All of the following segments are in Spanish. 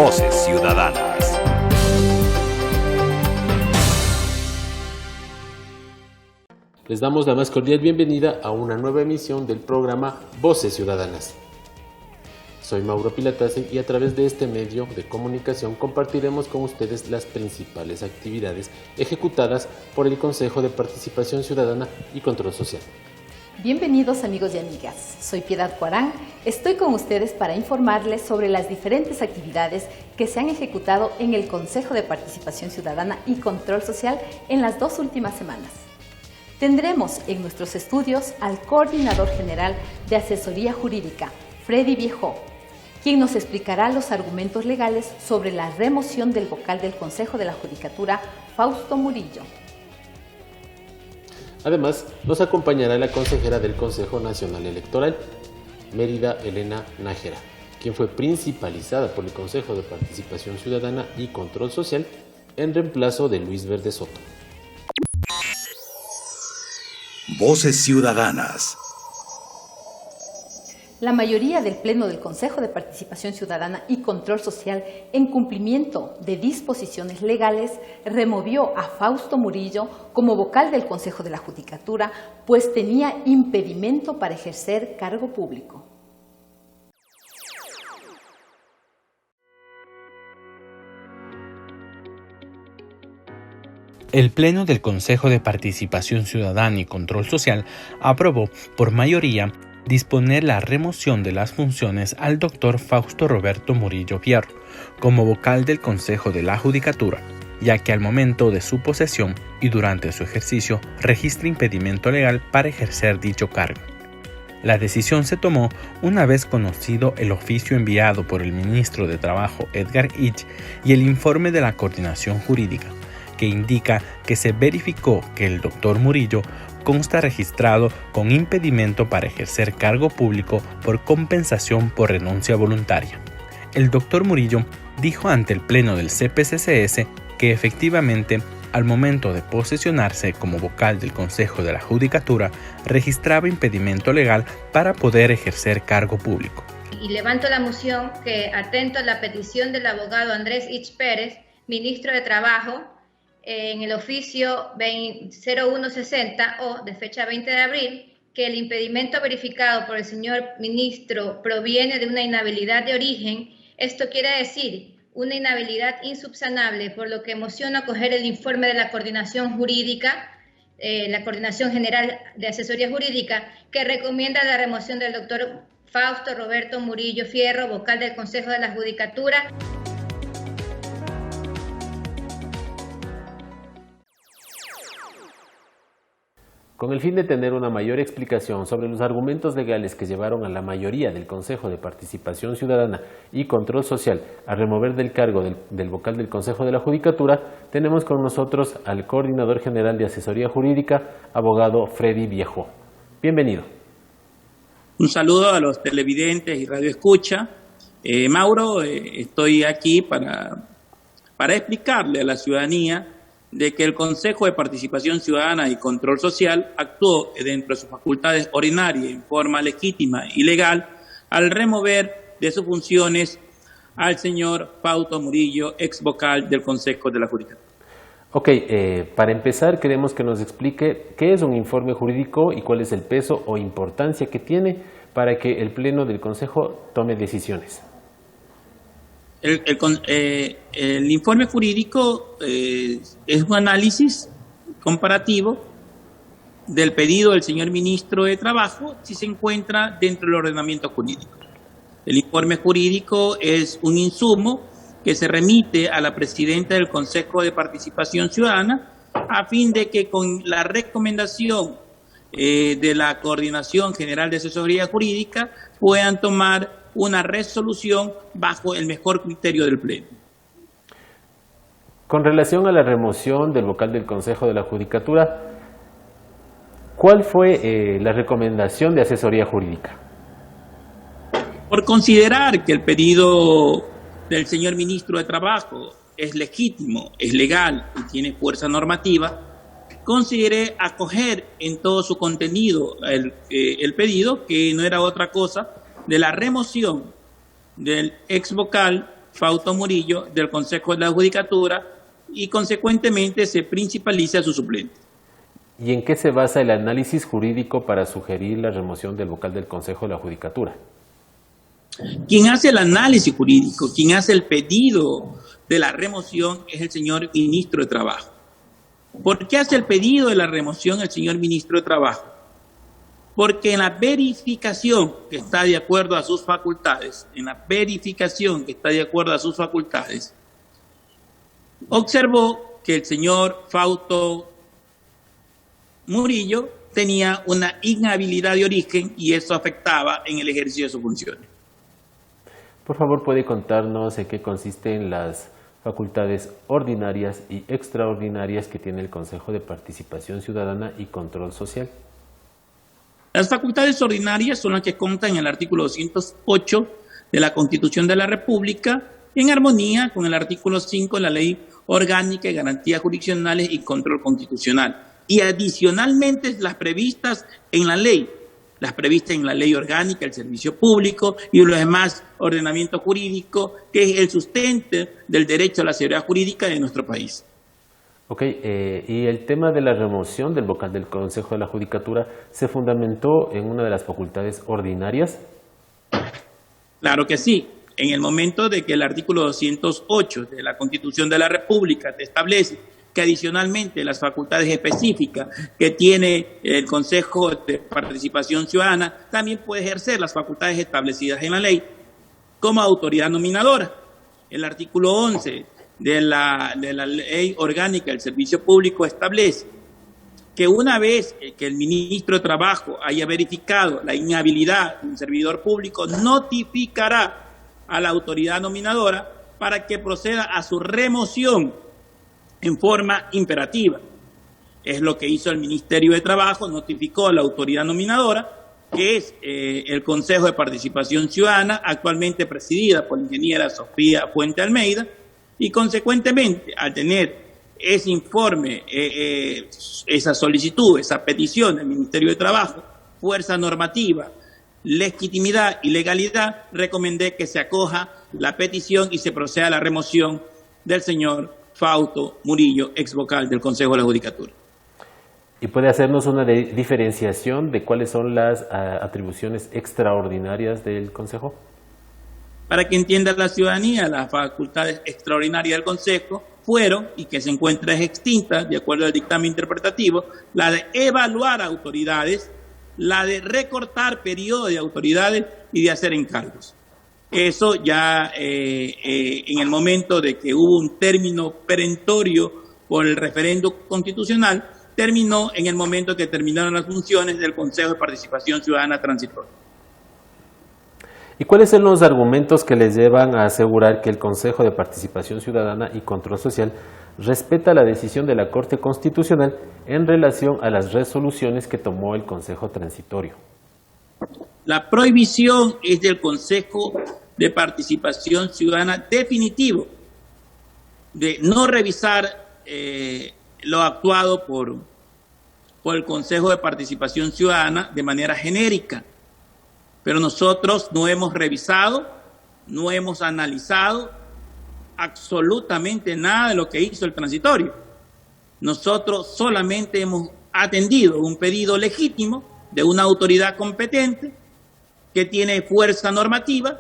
Voces Ciudadanas. Les damos la más cordial bienvenida a una nueva emisión del programa Voces Ciudadanas. Soy Mauro Pilatase y a través de este medio de comunicación compartiremos con ustedes las principales actividades ejecutadas por el Consejo de Participación Ciudadana y Control Social. Bienvenidos amigos y amigas, soy Piedad Cuarán, estoy con ustedes para informarles sobre las diferentes actividades que se han ejecutado en el Consejo de Participación Ciudadana y Control Social en las 2 últimas semanas. Tendremos en nuestros estudios al Coordinador General de Asesoría Jurídica, Freddy Viejo, quien nos explicará los argumentos legales sobre la remoción del vocal del Consejo de la Judicatura, Fausto Murillo. Además, nos acompañará la consejera del Consejo Nacional Electoral, Mérida Elena Nájera, quien fue principalizada por el Consejo de Participación Ciudadana y Control Social en reemplazo de Luis Verde Soto. Voces Ciudadanas. La mayoría del Pleno del Consejo de Participación Ciudadana y Control Social, en cumplimiento de disposiciones legales, removió a Fausto Murillo como vocal del Consejo de la Judicatura, pues tenía impedimento para ejercer cargo público. El Pleno del Consejo de Participación Ciudadana y Control Social aprobó por mayoría disponer la remoción de las funciones al doctor Fausto Roberto Murillo Fierro como vocal del Consejo de la Judicatura, ya que al momento de su posesión y durante su ejercicio registra impedimento legal para ejercer dicho cargo. La decisión se tomó una vez conocido el oficio enviado por el ministro de Trabajo Edgar Ich y el informe de la Coordinación Jurídica, que indica que se verificó que el doctor Murillo consta registrado con impedimento para ejercer cargo público por compensación por renuncia voluntaria. El doctor Murillo dijo ante el Pleno del CPCCS que efectivamente, al momento de posesionarse como vocal del Consejo de la Judicatura, registraba impedimento legal para poder ejercer cargo público. Y levanto la moción que, atento a la petición del abogado Andrés Ich Pérez, ministro de Trabajo, en el oficio 0160 o de fecha 20 de abril, que el impedimento verificado por el señor ministro proviene de una inhabilidad de origen. Esto quiere decir una inhabilidad insubsanable, por lo que mociono acoger el informe de la Coordinación Jurídica, la Coordinación General de Asesoría Jurídica, que recomienda la remoción del doctor Fausto Roberto Murillo Fierro, vocal del Consejo de la Judicatura. Con el fin de tener una mayor explicación sobre los argumentos legales que llevaron a la mayoría del Consejo de Participación Ciudadana y Control Social a remover del cargo del vocal del Consejo de la Judicatura, tenemos con nosotros al Coordinador General de Asesoría Jurídica, abogado Freddy Viejo. Bienvenido. Un saludo a los televidentes y radioescucha. Mauro, estoy aquí para explicarle a la ciudadanía de que el Consejo de Participación Ciudadana y Control Social actuó dentro de sus facultades ordinarias en forma legítima y legal al remover de sus funciones al señor Fausto Murillo, ex vocal del Consejo de la Judicatura. Ok, para empezar queremos que nos explique qué es un informe jurídico y cuál es el peso o importancia que tiene para que el Pleno del Consejo tome decisiones. El informe jurídico es un análisis comparativo del pedido del señor ministro de Trabajo si se encuentra dentro del ordenamiento jurídico. El informe jurídico es un insumo que se remite a la presidenta del Consejo de Participación Ciudadana a fin de que con la recomendación de la Coordinación General de Asesoría Jurídica puedan tomar una resolución bajo el mejor criterio del Pleno. Con relación a la remoción del vocal del Consejo de la Judicatura, ¿cuál fue la recomendación de asesoría jurídica? Por considerar que el pedido del señor ministro de Trabajo es legítimo, es legal y tiene fuerza normativa, consideré acoger en todo su contenido el pedido, que no era otra cosa de la remoción del ex vocal Fausto Murillo del Consejo de la Judicatura y consecuentemente se principaliza a su suplente. ¿Y en qué se basa el análisis jurídico para sugerir la remoción del vocal del Consejo de la Judicatura? Quien hace el análisis jurídico, quien hace el pedido de la remoción es el señor ministro de Trabajo. ¿Por qué hace el pedido de la remoción el señor ministro de Trabajo? Porque en la verificación que está de acuerdo a sus facultades, observó que el señor Fausto Murillo tenía una inhabilidad de origen y eso afectaba en el ejercicio de sus funciones. Por favor, ¿puede contarnos en qué consisten las facultades ordinarias y extraordinarias que tiene el Consejo de Participación Ciudadana y Control Social? Las facultades ordinarias son las que constan en el artículo 208 de la Constitución de la República, en armonía con el artículo 5 de la Ley Orgánica de Garantías Jurisdiccionales y Control Constitucional. Y adicionalmente las previstas en la ley orgánica del servicio público y los demás ordenamientos jurídicos, que es el sustento del derecho a la seguridad jurídica de nuestro país. Ok, y el tema de la remoción del vocal del Consejo de la Judicatura se fundamentó en una de las facultades ordinarias. Claro que sí. En el momento de que el artículo 208 de la Constitución de la República te establece que adicionalmente las facultades específicas que tiene el Consejo de Participación Ciudadana también puede ejercer las facultades establecidas en la ley como autoridad nominadora. El artículo 11 de la Ley Orgánica del Servicio Público establece que una vez que el ministro de Trabajo haya verificado la inhabilidad de un servidor público, notificará a la autoridad nominadora para que proceda a su remoción en forma imperativa. Es lo que hizo el Ministerio de Trabajo, notificó a la autoridad nominadora, que es el Consejo de Participación Ciudadana, actualmente presidida por la ingeniera Sofía Fuente Almeida, y consecuentemente, al tener ese informe, esa solicitud, esa petición del Ministerio de Trabajo, fuerza normativa, legitimidad y legalidad, recomendé que se acoja la petición y se proceda a la remoción del señor Fausto Murillo, ex vocal del Consejo de la Judicatura. ¿Y puede hacernos una diferenciación de cuáles son las atribuciones extraordinarias del Consejo? Para que entienda la ciudadanía, las facultades extraordinarias del Consejo fueron, y que se encuentra extinta de acuerdo al dictamen interpretativo, la de evaluar autoridades, la de recortar periodo de autoridades y de hacer encargos. Eso ya en el momento de que hubo un término perentorio por el referendo constitucional, terminó en el momento que terminaron las funciones del Consejo de Participación Ciudadana transitoria. ¿Y cuáles son los argumentos que les llevan a asegurar que el Consejo de Participación Ciudadana y Control Social respeta la decisión de la Corte Constitucional en relación a las resoluciones que tomó el Consejo Transitorio? La prohibición es del Consejo de Participación Ciudadana definitivo, de no revisar lo actuado por el Consejo de Participación Ciudadana de manera genérica. Pero nosotros no hemos revisado, no hemos analizado absolutamente nada de lo que hizo el transitorio. Nosotros solamente hemos atendido un pedido legítimo de una autoridad competente que tiene fuerza normativa,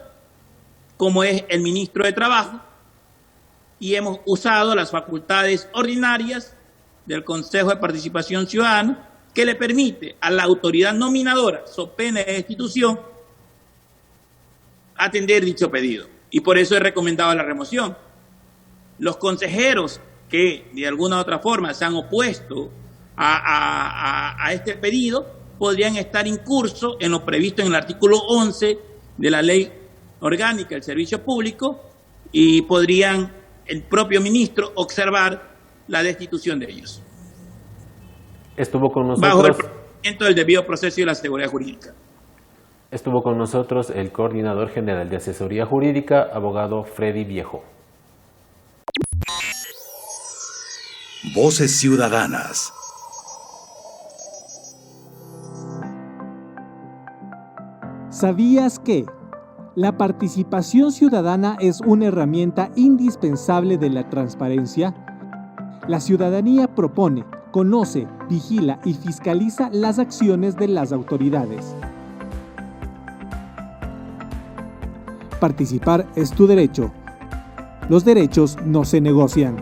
como es el ministro de Trabajo, y hemos usado las facultades ordinarias del Consejo de Participación Ciudadana, que le permite a la autoridad nominadora, so pena de destitución, atender dicho pedido. Y por eso he recomendado la remoción. Los consejeros que de alguna u otra forma se han opuesto a este pedido podrían estar incursos en lo previsto en el artículo 11 de la Ley Orgánica del Servicio Público y podrían el propio ministro observar la destitución de ellos. Estuvo con nosotros, bajo el procedimiento del debido proceso y la seguridad jurídica. Estuvo con nosotros el Coordinador General de Asesoría Jurídica, abogado Freddy Viejo. Voces Ciudadanas. ¿Sabías que La participación ciudadana es una herramienta indispensable de la transparencia. La ciudadanía propone, conoce, vigila y fiscaliza las acciones de las autoridades. Participar es tu derecho. Los derechos no se negocian.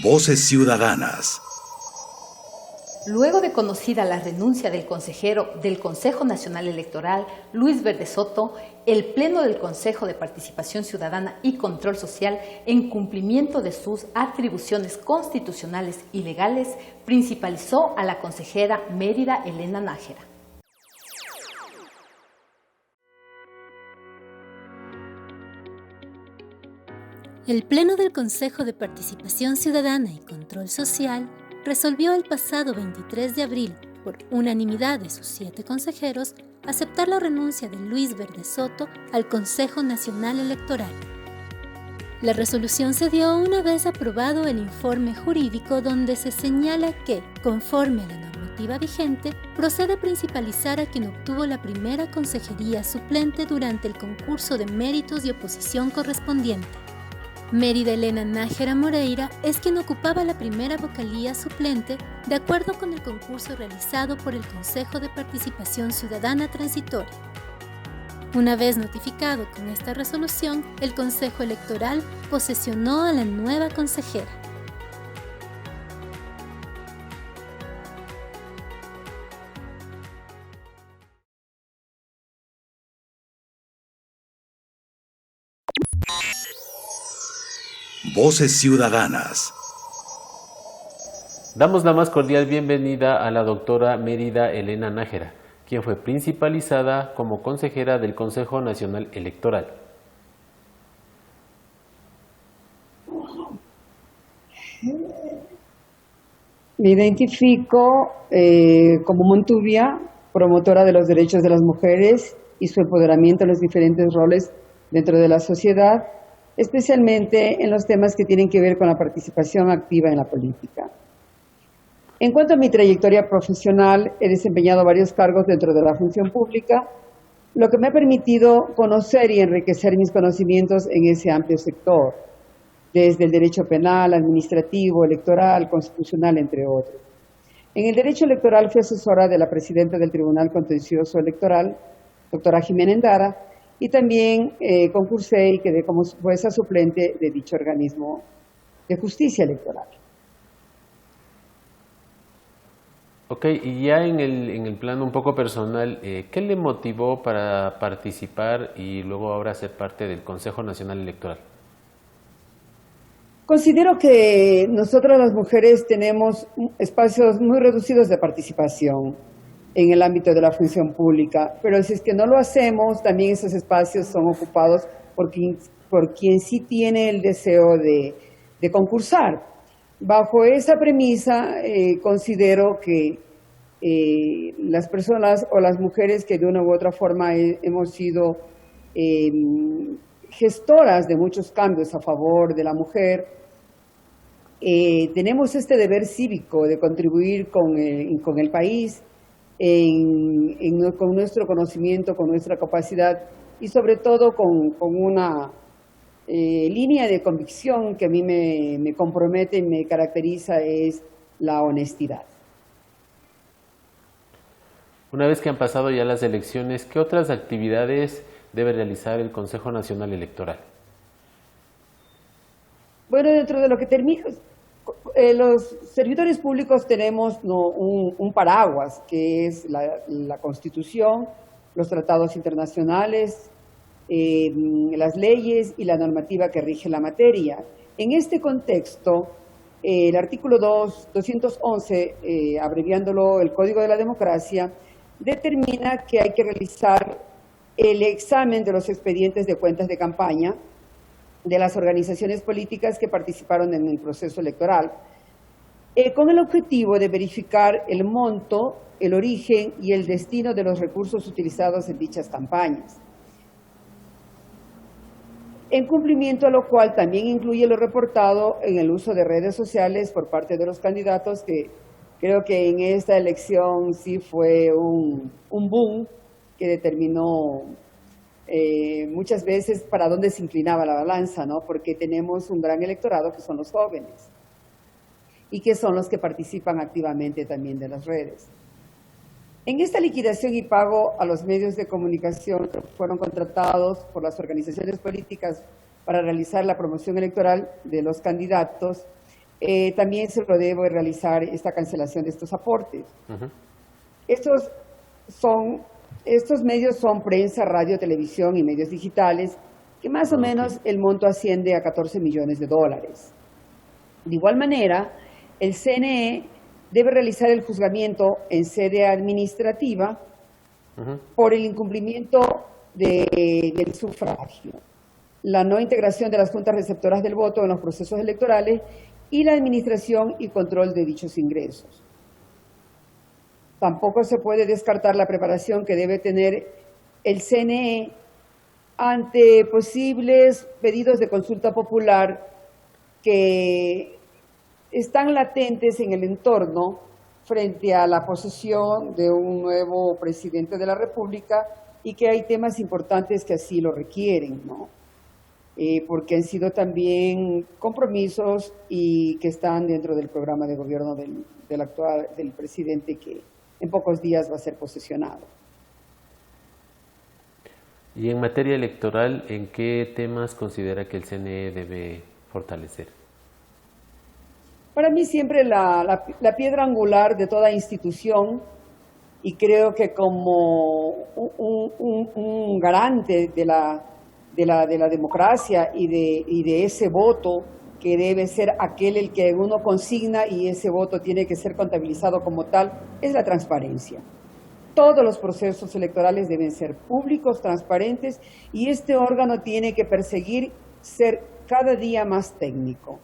Voces Ciudadanas. Luego de conocida la renuncia del consejero del Consejo Nacional Electoral, Luis Verde Soto, el Pleno del Consejo de Participación Ciudadana y Control Social, en cumplimiento de sus atribuciones constitucionales y legales, principalizó a la consejera Mérida Elena Nájera. El Pleno del Consejo de Participación Ciudadana y Control Social resolvió el pasado 23 de abril, por unanimidad de sus 7 consejeros, aceptar la renuncia de Luis Verde Soto al Consejo Nacional Electoral. La resolución se dio una vez aprobado el informe jurídico donde se señala que, conforme a la normativa vigente, procede principalizar a quien obtuvo la primera consejería suplente durante el concurso de méritos y oposición correspondiente. Mérida Elena Nájera Moreira es quien ocupaba la primera vocalía suplente de acuerdo con el concurso realizado por el Consejo de Participación Ciudadana Transitoria. Una vez notificado con esta resolución, el Consejo Electoral posesionó a la nueva consejera. Voces Ciudadanas. Damos la más cordial bienvenida a la doctora Mérida Elena Nájera, quien fue principalizada como consejera del Consejo Nacional Electoral. Me identifico como montuvia, promotora de los derechos de las mujeres y su empoderamiento en los diferentes roles dentro de la sociedad, especialmente en los temas que tienen que ver con la participación activa en la política. En cuanto a mi trayectoria profesional, he desempeñado varios cargos dentro de la función pública, lo que me ha permitido conocer y enriquecer mis conocimientos en ese amplio sector, desde el derecho penal, administrativo, electoral, constitucional, entre otros. En el derecho electoral fui asesora de la presidenta del Tribunal Contencioso Electoral, doctora Jimena Endara, y también concursé y quedé como jueza suplente de dicho organismo de justicia electoral. Ok, y ya en el plano un poco personal, ¿qué le motivó para participar y luego ahora ser parte del Consejo Nacional Electoral? Considero que nosotras las mujeres tenemos espacios muy reducidos de participación en el ámbito de la función pública, pero si es que no lo hacemos, también esos espacios son ocupados por quien sí tiene el deseo de concursar. Bajo esa premisa, considero que las personas o las mujeres que de una u otra forma hemos sido gestoras de muchos cambios a favor de la mujer, tenemos este deber cívico de contribuir con el país, con nuestro conocimiento, con nuestra capacidad y sobre todo con una línea de convicción que a mí me compromete y me caracteriza, es la honestidad. Una vez que han pasado ya las elecciones, ¿qué otras actividades debe realizar el Consejo Nacional Electoral? Bueno, dentro de lo que termina, los servidores públicos tenemos un paraguas, que es la Constitución, los tratados internacionales, las leyes y la normativa que rige la materia. En este contexto, el artículo 211, abreviándolo el Código de la Democracia, determina que hay que realizar el examen de los expedientes de cuentas de campaña de las organizaciones políticas que participaron en el proceso electoral, con el objetivo de verificar el monto, el origen y el destino de los recursos utilizados en dichas campañas. en cumplimiento a lo cual también incluye lo reportado en el uso de redes sociales por parte de los candidatos, que creo que en esta elección sí fue un boom que determinó muchas veces para dónde se inclinaba la balanza, ¿no? Porque tenemos un gran electorado que son los jóvenes y que son los que participan activamente también de las redes. En esta liquidación y pago a los medios de comunicación que fueron contratados por las organizaciones políticas para realizar la promoción electoral de los candidatos, también se lo debe realizar esta cancelación de estos aportes. Estos medios son prensa, radio, televisión y medios digitales, que más o menos el monto asciende a 14 millones de dólares. De igual manera, el CNE debe realizar el juzgamiento en sede administrativa por el incumplimiento del sufragio, la no integración de las juntas receptoras del voto en los procesos electorales y la administración y control de dichos ingresos. Tampoco se puede descartar la preparación que debe tener el CNE ante posibles pedidos de consulta popular que están latentes en el entorno frente a la posesión de un nuevo presidente de la República y que hay temas importantes que así lo requieren, ¿no? Porque han sido también compromisos y que están dentro del programa de gobierno del presidente, que en pocos días va a ser posesionado. Y en materia electoral, ¿en qué temas considera que el CNE debe fortalecer? Para mí siempre la piedra angular de toda institución, y creo que como un garante de la democracia y de ese voto, que debe ser aquel el que uno consigna y ese voto tiene que ser contabilizado como tal, es la transparencia. Todos los procesos electorales deben ser públicos, transparentes, y este órgano tiene que perseguir ser cada día más técnico.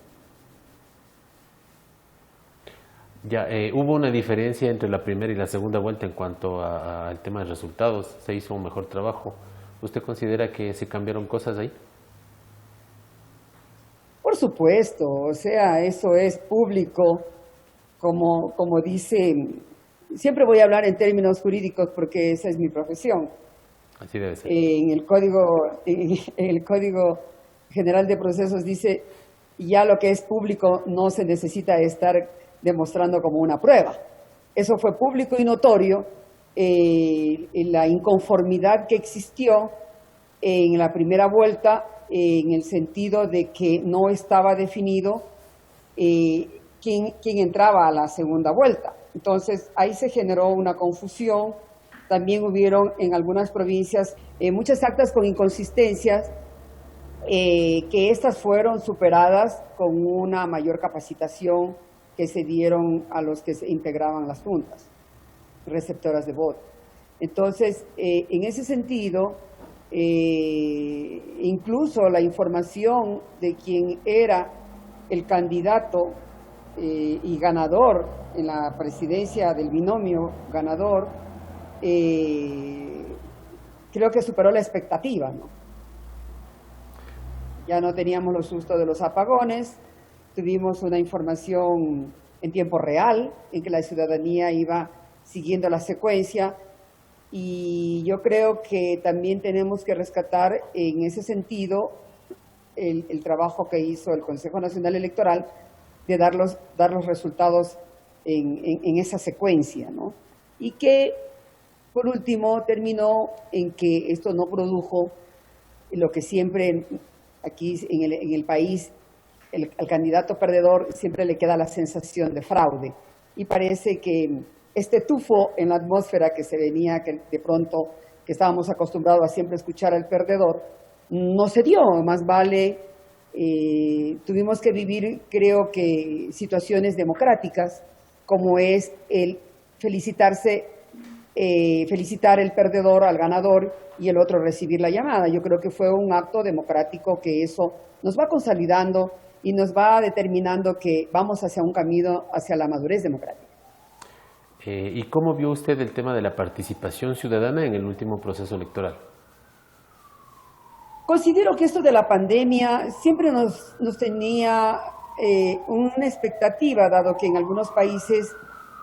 Ya, hubo una diferencia entre la primera y la segunda vuelta en cuanto al tema de resultados. Se hizo un mejor trabajo. ¿Usted considera que se cambiaron cosas ahí? Por supuesto, o sea, eso es público, como dicen. Siempre voy a hablar en términos jurídicos porque esa es mi profesión. Así debe ser. En el Código General de Procesos dice, ya lo que es público no se necesita estar demostrando como una prueba. Eso fue público y notorio, la inconformidad que existió en la primera vuelta, en el sentido de que no estaba definido quién entraba a la segunda vuelta. Entonces, ahí se generó una confusión. También hubieron en algunas provincias muchas actas con inconsistencias, que estas fueron superadas con una mayor capacitación que se dieron a los que se integraban las juntas receptoras de voto. Entonces, en ese sentido, incluso la información de quién era el candidato y ganador en la presidencia del binomio ganador, creo que superó la expectativa, ¿no? Ya no teníamos los sustos de los apagones, tuvimos una información en tiempo real, en que la ciudadanía iba siguiendo la secuencia, y yo creo que también tenemos que rescatar en ese sentido el trabajo que hizo el Consejo Nacional Electoral de dar los resultados en esa secuencia, ¿no? Y que, por último, terminó en que esto no produjo lo que siempre aquí en el país, al candidato perdedor siempre le queda la sensación de fraude, y parece que este tufo en la atmósfera que se venía, que de pronto que estábamos acostumbrados a siempre escuchar al perdedor, no se dio. Más vale, tuvimos que vivir, creo que, situaciones democráticas, como es el felicitar el perdedor al ganador y el otro recibir la llamada. Yo creo que fue un acto democrático que eso nos va consolidando y nos va determinando que vamos hacia un camino hacia la madurez democrática. ¿Y cómo vio usted el tema de la participación ciudadana en el último proceso electoral? Considero que esto de la pandemia siempre nos tenía una expectativa, dado que en algunos países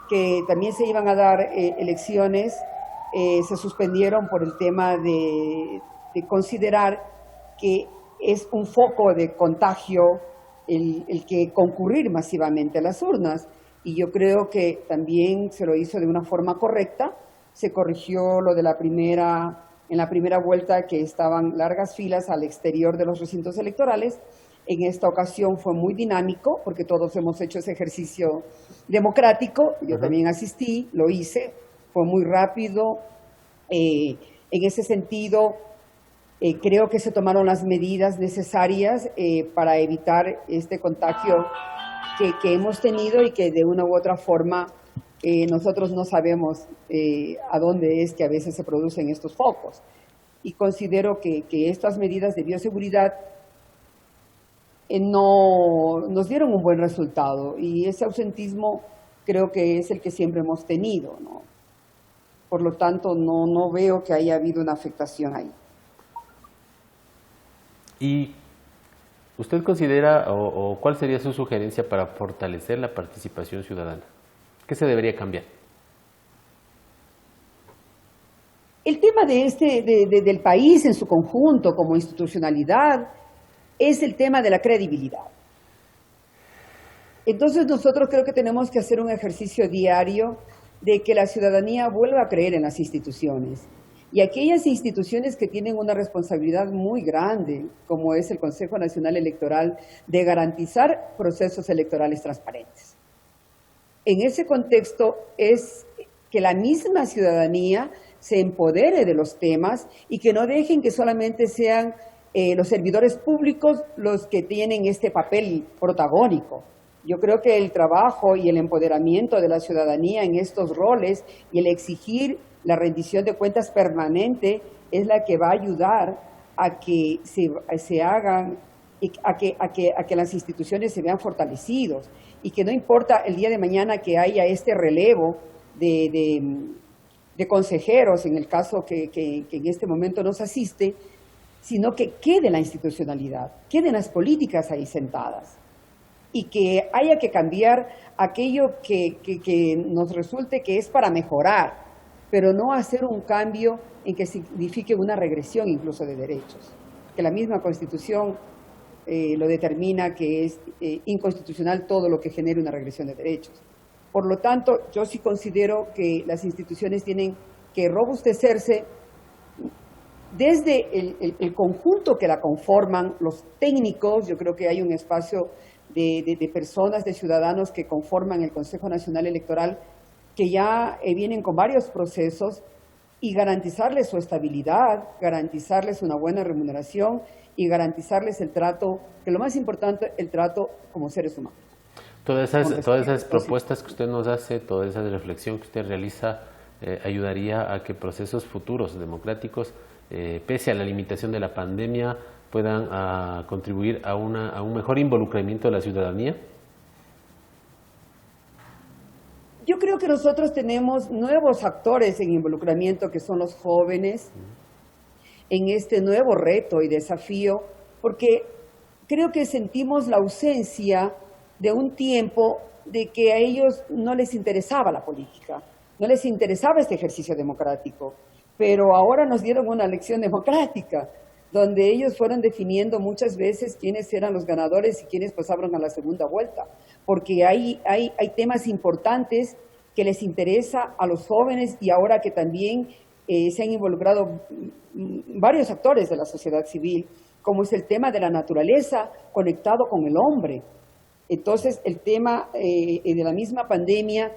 que también se iban a dar elecciones, se suspendieron por el tema de considerar que es un foco de contagio el que concurrir masivamente a las urnas. Y yo creo que también se lo hizo de una forma correcta, se corrigió lo de en la primera vuelta, que estaban largas filas al exterior de los recintos electorales. En esta ocasión fue muy dinámico, porque todos hemos hecho ese ejercicio democrático. Yo también asistí, lo hice, fue muy rápido. En ese sentido, creo que se tomaron las medidas necesarias para evitar este contagio que hemos tenido y que de una u otra forma nosotros no sabemos a dónde es que a veces se producen estos focos. Y considero que estas medidas de bioseguridad no nos dieron un buen resultado, y ese ausentismo creo que es el que siempre hemos tenido, ¿no? Por lo tanto, no veo que haya habido una afectación ahí. ¿Y usted considera o cuál sería su sugerencia para fortalecer la participación ciudadana? ¿Qué se debería cambiar? El tema del país en su conjunto como institucionalidad es el tema de la credibilidad. Entonces nosotros creo que tenemos que hacer un ejercicio diario de que la ciudadanía vuelva a creer en las instituciones. Y aquellas instituciones que tienen una responsabilidad muy grande, como es el Consejo Nacional Electoral, de garantizar procesos electorales transparentes. En ese contexto es que la misma ciudadanía se empodere de los temas y que no dejen que solamente sean los servidores públicos los que tienen este papel protagónico. Yo creo que el trabajo y el empoderamiento de la ciudadanía en estos roles y el exigir la rendición de cuentas permanente es la que va a ayudar a que se hagan, a que las instituciones se vean fortalecidos, y que no importa el día de mañana que haya este relevo de consejeros, en el caso que en este momento nos asiste, sino que quede la institucionalidad, queden las políticas ahí sentadas, y que haya que cambiar aquello que nos resulte que es para mejorar, pero no hacer un cambio en que signifique una regresión incluso de derechos, que la misma Constitución lo determina, que es inconstitucional todo lo que genere una regresión de derechos. Por lo tanto, yo sí considero que las instituciones tienen que robustecerse desde el conjunto que la conforman, los técnicos. Yo creo que hay un espacio de personas, de ciudadanos que conforman el Consejo Nacional Electoral, que ya vienen con varios procesos, y garantizarles su estabilidad, garantizarles una buena remuneración y garantizarles el trato, que lo más importante, el trato como seres humanos. Todas esas propuestas que usted nos hace, toda esa reflexión que usted realiza, ayudaría a que procesos futuros democráticos, pese a la limitación de la pandemia, puedan contribuir a un mejor involucramiento de la ciudadanía. Yo creo que nosotros tenemos nuevos actores en involucramiento, que son los jóvenes, en este nuevo reto y desafío, porque creo que sentimos la ausencia de un tiempo de que a ellos no les interesaba la política, no les interesaba este ejercicio democrático, pero ahora nos dieron una lección democrática, donde ellos fueron definiendo muchas veces quiénes eran los ganadores y quiénes pasaron a la segunda vuelta, porque hay temas importantes que les interesa a los jóvenes, y ahora que también se han involucrado varios actores de la sociedad civil, como es el tema de la naturaleza conectado con el hombre. Entonces, el tema de la misma pandemia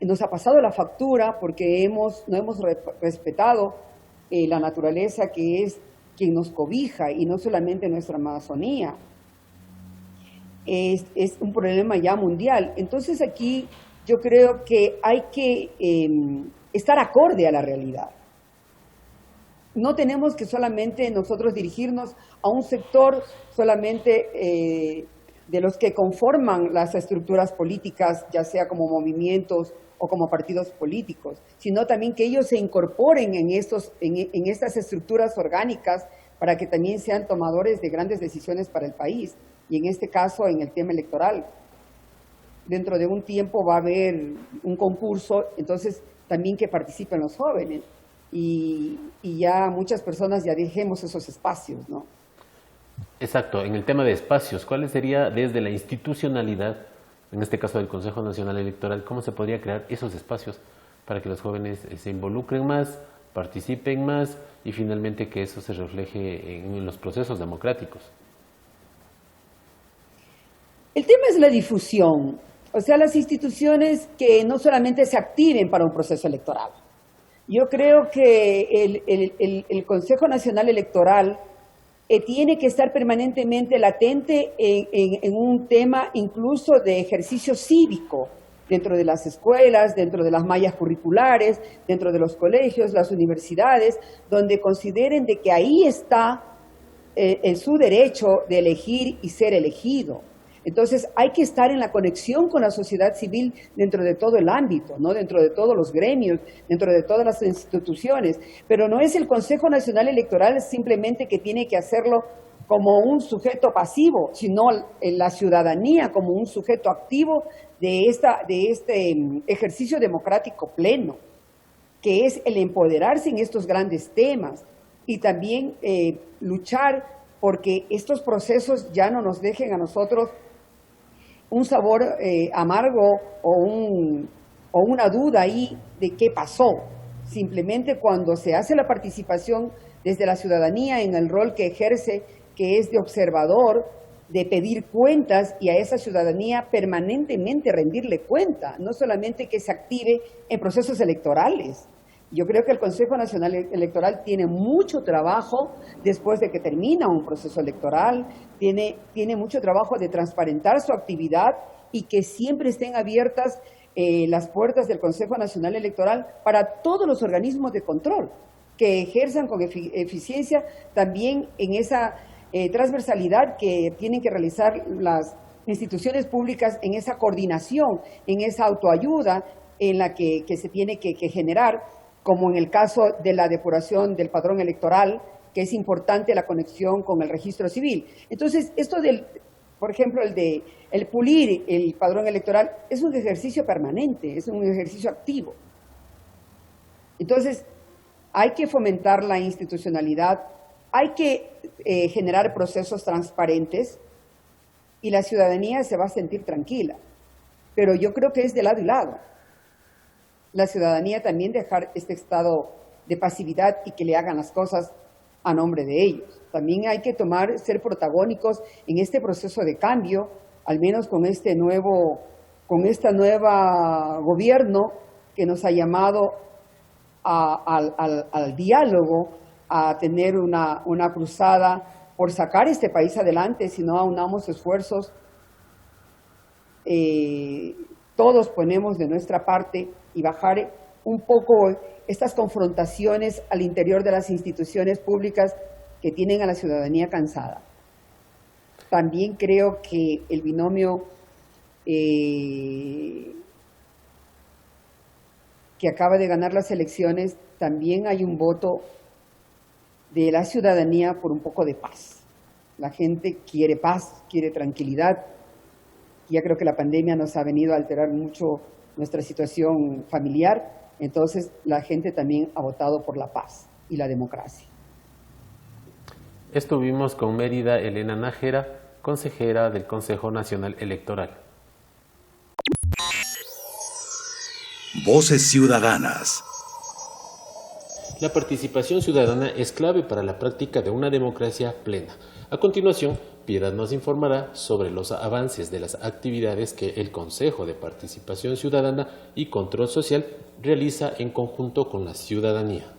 nos ha pasado la factura, porque no hemos respetado la naturaleza, que es quien nos cobija, y no solamente nuestra Amazonía. Es un problema ya mundial. Entonces aquí yo creo que hay que estar acorde a la realidad. No tenemos que solamente nosotros dirigirnos a un sector solamente de los que conforman las estructuras políticas, ya sea como movimientos o como partidos políticos, sino también que ellos se incorporen en estas estructuras orgánicas para que también sean tomadores de grandes decisiones para el país. Y en este caso, en el tema electoral, dentro de un tiempo va a haber un concurso, entonces también que participen los jóvenes. Y ya muchas personas ya dejemos esos espacios, ¿no? Exacto, en el tema de espacios, ¿cuál sería desde la institucionalidad, en este caso del Consejo Nacional Electoral, cómo se podría crear esos espacios para que los jóvenes se involucren más, participen más y finalmente que eso se refleje en los procesos democráticos? El tema es la difusión, o sea, las instituciones que no solamente se activen para un proceso electoral. Yo creo que el Consejo Nacional Electoral tiene que estar permanentemente latente en un tema incluso de ejercicio cívico dentro de las escuelas, dentro de las mallas curriculares, dentro de los colegios, las universidades, donde consideren de que ahí está su derecho de elegir y ser elegido. Entonces hay que estar en la conexión con la sociedad civil dentro de todo el ámbito, ¿no? Dentro de todos los gremios, dentro de todas las instituciones, pero no es el Consejo Nacional Electoral simplemente que tiene que hacerlo como un sujeto pasivo, sino la ciudadanía como un sujeto activo de este ejercicio democrático pleno, que es el empoderarse en estos grandes temas y también luchar porque estos procesos ya no nos dejen a nosotros un sabor amargo o una duda ahí de qué pasó. Simplemente cuando se hace la participación desde la ciudadanía en el rol que ejerce, que es de observador, de pedir cuentas y a esa ciudadanía permanentemente rendirle cuenta, no solamente que se active en procesos electorales. Yo creo que el Consejo Nacional Electoral tiene mucho trabajo después de que termina un proceso electoral, tiene mucho trabajo de transparentar su actividad y que siempre estén abiertas las puertas del Consejo Nacional Electoral para todos los organismos de control, que ejerzan con eficiencia también en esa transversalidad que tienen que realizar las instituciones públicas en esa coordinación, en esa autoayuda en la que se tiene que generar, como en el caso de la depuración del padrón electoral, que es importante la conexión con el registro civil. Entonces, esto por ejemplo, el pulir el padrón electoral es un ejercicio permanente, es un ejercicio activo. Entonces, hay que fomentar la institucionalidad, hay que generar procesos transparentes y la ciudadanía se va a sentir tranquila. Pero yo creo que es de lado y lado. La ciudadanía también dejar este estado de pasividad y que le hagan las cosas a nombre de ellos. También hay que ser protagónicos en este proceso de cambio, al menos con este nuevo gobierno que nos ha llamado al diálogo, a tener una cruzada por sacar este país adelante. Si no aunamos esfuerzos, todos ponemos de nuestra parte y bajar un poco estas confrontaciones al interior de las instituciones públicas que tienen a la ciudadanía cansada. También creo que el binomio que acaba de ganar las elecciones, también hay un voto de la ciudadanía por un poco de paz. La gente quiere paz, quiere tranquilidad. Ya creo que la pandemia nos ha venido a alterar mucho nuestra situación familiar, entonces la gente también ha votado por la paz y la democracia. Estuvimos con Mérida Elena Nájera, consejera del Consejo Nacional Electoral. Voces Ciudadanas. La participación ciudadana es clave para la práctica de una democracia plena. A continuación, Piedad nos informará sobre los avances de las actividades que el Consejo de Participación Ciudadana y Control Social realiza en conjunto con la ciudadanía.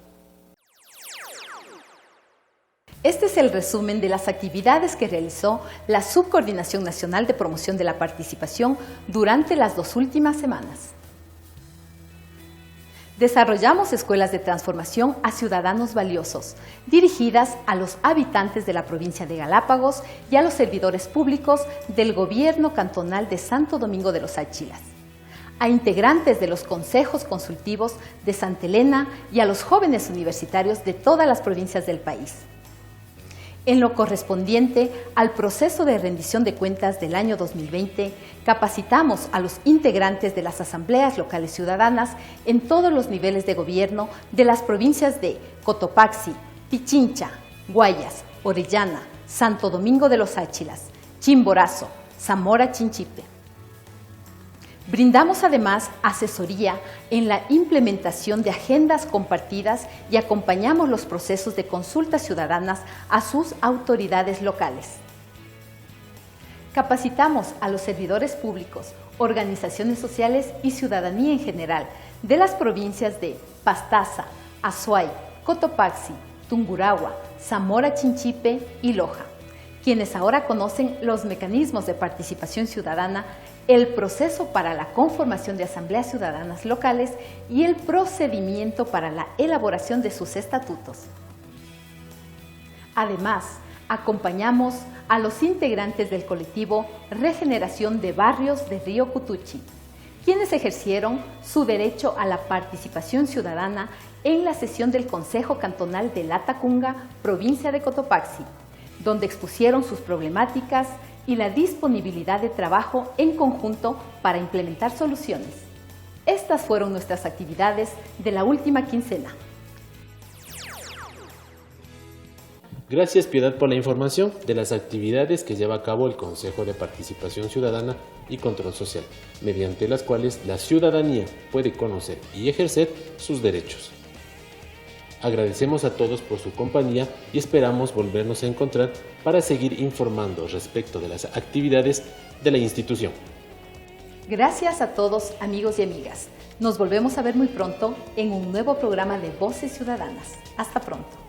Este es el resumen de las actividades que realizó la Subcoordinación Nacional de Promoción de la Participación durante las 2 últimas semanas. Desarrollamos escuelas de transformación a ciudadanos valiosos, dirigidas a los habitantes de la provincia de Galápagos y a los servidores públicos del Gobierno Cantonal de Santo Domingo de los Áchilas, a integrantes de los consejos consultivos de Santa Elena y a los jóvenes universitarios de todas las provincias del país. En lo correspondiente al proceso de rendición de cuentas del año 2020, capacitamos a los integrantes de las asambleas locales ciudadanas en todos los niveles de gobierno de las provincias de Cotopaxi, Pichincha, Guayas, Orellana, Santo Domingo de los Áchilas, Chimborazo, Zamora Chinchipe. Brindamos además asesoría en la implementación de agendas compartidas y acompañamos los procesos de consultas ciudadanas a sus autoridades locales. Capacitamos a los servidores públicos, organizaciones sociales y ciudadanía en general de las provincias de Pastaza, Azuay, Cotopaxi, Tungurahua, Zamora Chinchipe y Loja, quienes ahora conocen los mecanismos de participación ciudadana, el proceso para la conformación de asambleas ciudadanas locales y el procedimiento para la elaboración de sus estatutos. Además, acompañamos a los integrantes del colectivo Regeneración de Barrios de Río Cutuchi, quienes ejercieron su derecho a la participación ciudadana en la sesión del Consejo Cantonal de Latacunga, provincia de Cotopaxi, donde expusieron sus problemáticas y la disponibilidad de trabajo en conjunto para implementar soluciones. Estas fueron nuestras actividades de la última quincena. Gracias, Piedad, por la información de las actividades que lleva a cabo el Consejo de Participación Ciudadana y Control Social, mediante las cuales la ciudadanía puede conocer y ejercer sus derechos. Agradecemos a todos por su compañía y esperamos volvernos a encontrar para seguir informando respecto de las actividades de la institución. Gracias a todos, amigos y amigas. Nos volvemos a ver muy pronto en un nuevo programa de Voces Ciudadanas. Hasta pronto.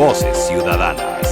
Voces Ciudadanas.